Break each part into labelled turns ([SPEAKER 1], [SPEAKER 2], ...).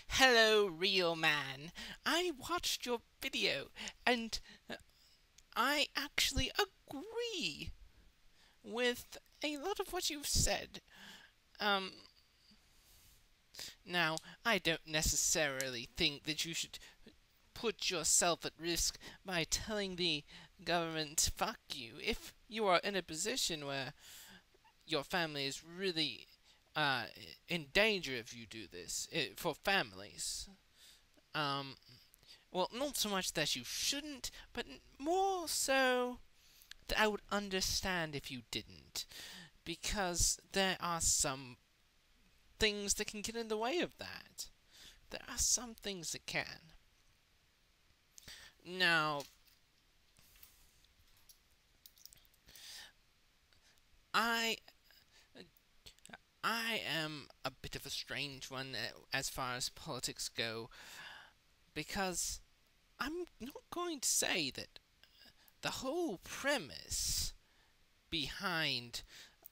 [SPEAKER 1] Hello, real man. I watched your video and I actually agree with a lot of what you've said. Um, Now, I don't necessarily think that you should put yourself at risk by telling the government fuck you if you are in a position where your family is really uh, in danger if you do this for families. Um, Well, not so much that you shouldn't, but more so that I would understand if you didn't. Because there are some things that can get in the way of that. There are some things that can. Now, I I am a bit of a strange one as far as politics go because I'm not going to say that the whole premise behind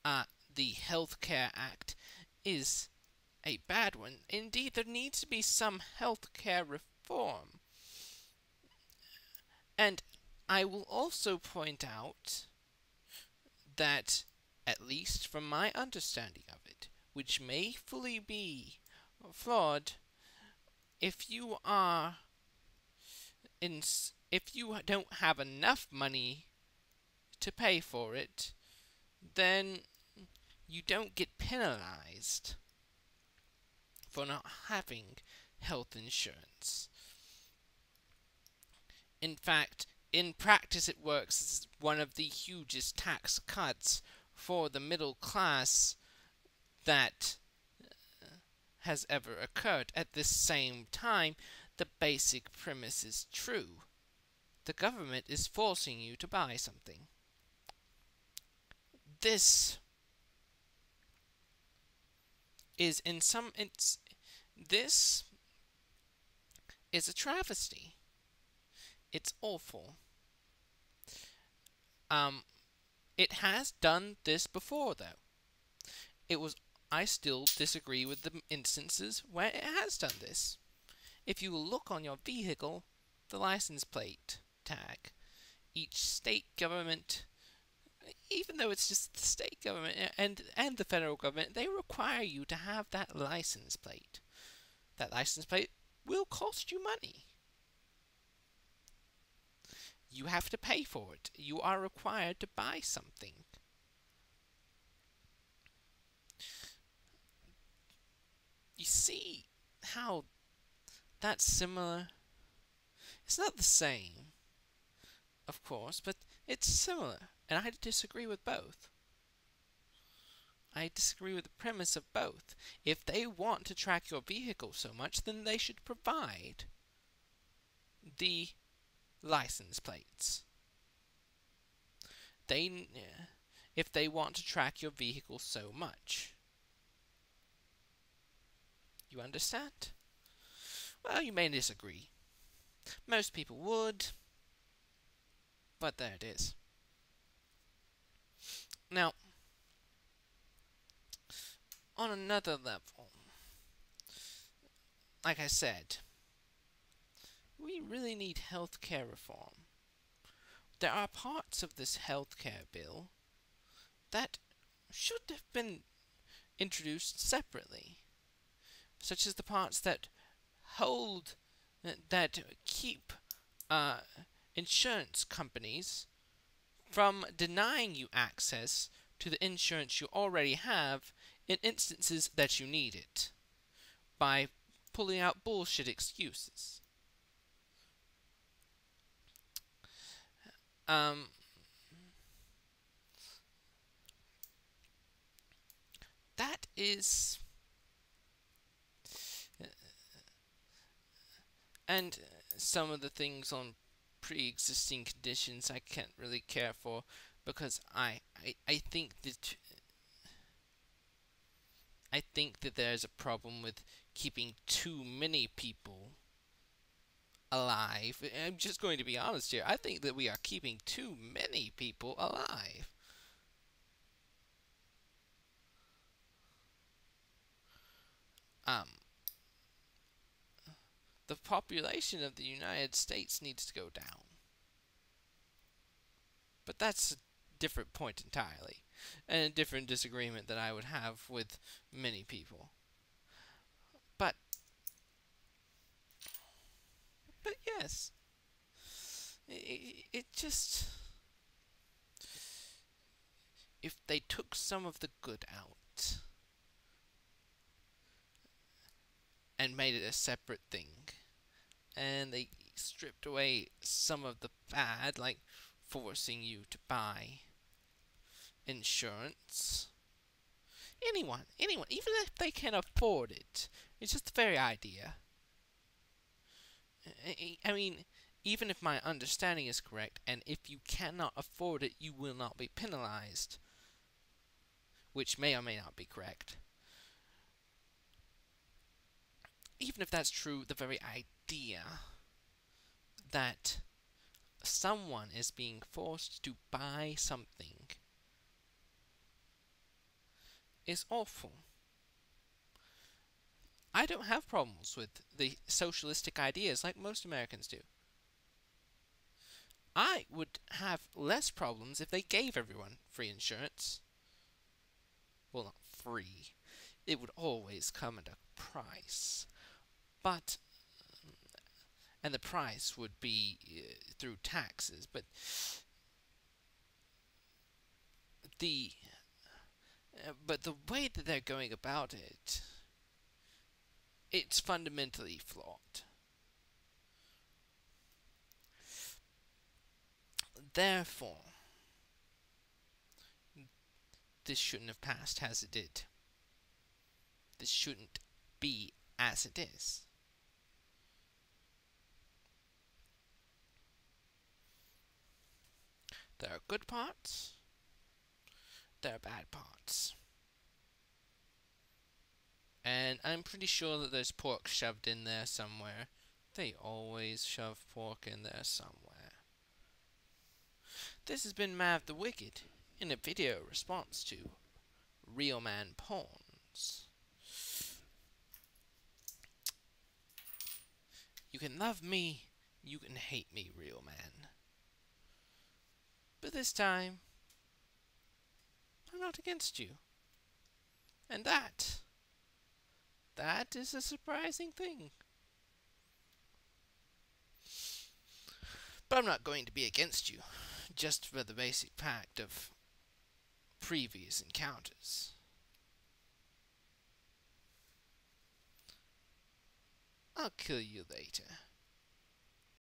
[SPEAKER 1] uh, the Healthcare Act is a bad one. Indeed, there needs to be some healthcare reform. And I will also point out that, at least from my understanding of it, which may fully be flawed, if you are in, if you don't have enough money to pay for it, then you don't get penalized for not having health insurance. In fact, in practice, it works as one of the hugest tax cuts for the middle class that has ever occurred. At the same time, the basic premise is true. The government is forcing you to buy something. This is in some it's this is a travesty. It's awful. Um it has done this before though. It was I still disagree with the instances where it has done this. If you look on your vehicle, the license plate tag, each state government, even though it's just the state government and the federal government, they require you to have that license plate. That license plate will cost you money. You have to pay for it. You are required to buy something. You see how that's similar? It's not the same, of course, but it's similar, and I disagree with both. I disagree with the premise of both. If they want to track your vehicle so much, then they should provide the license plates. They, if they want to track your vehicle so much. You understand? Well, you may disagree. Most people would, but there it is. Now, on another level, like I said, we really need healthcare reform. There are parts of this healthcare bill that should have been introduced separately, such as the parts that hold, that keep uh, insurance companies from denying you access to the insurance you already have in instances that you need it by pulling out bullshit excuses. Um, that is, and some of the things on pre-existing conditions I can't really care for because I think that there's a problem with keeping too many people alive. I'm just going to be honest here. I think that we are keeping too many people alive. Um, the population of the United States needs to go down. But that's a different point entirely, and a different disagreement that I would have with many people. But yes, it just, if they took some of the good out and made it a separate thing, and they stripped away some of the bad, like forcing you to buy insurance. Anyone, even if they can afford it, it's just the very idea. I mean, even if my understanding is correct, and if you cannot afford it, you will not be penalized, which may or may not be correct. Even if that's true, the very idea that someone is being forced to buy something is awful. I don't have problems with the socialistic ideas like most Americans do. I would have less problems if they gave everyone free insurance. Well, not free. It would always come at a price. But, and the price would be through taxes, but the way that they're going about it, it's fundamentally flawed. Therefore, this shouldn't have passed as it did. This shouldn't be as it is. There are good parts, there are bad parts. And I'm pretty sure that there's pork shoved in there somewhere. They always shove pork in there somewhere. This has been Mav the Wicked, in a video response to Real Man Pawns. You can love me, you can hate me, Real Man. But this time, I'm not against you. And that is a surprising thing. But I'm not going to be against you, just for the basic fact of previous encounters. I'll kill you later.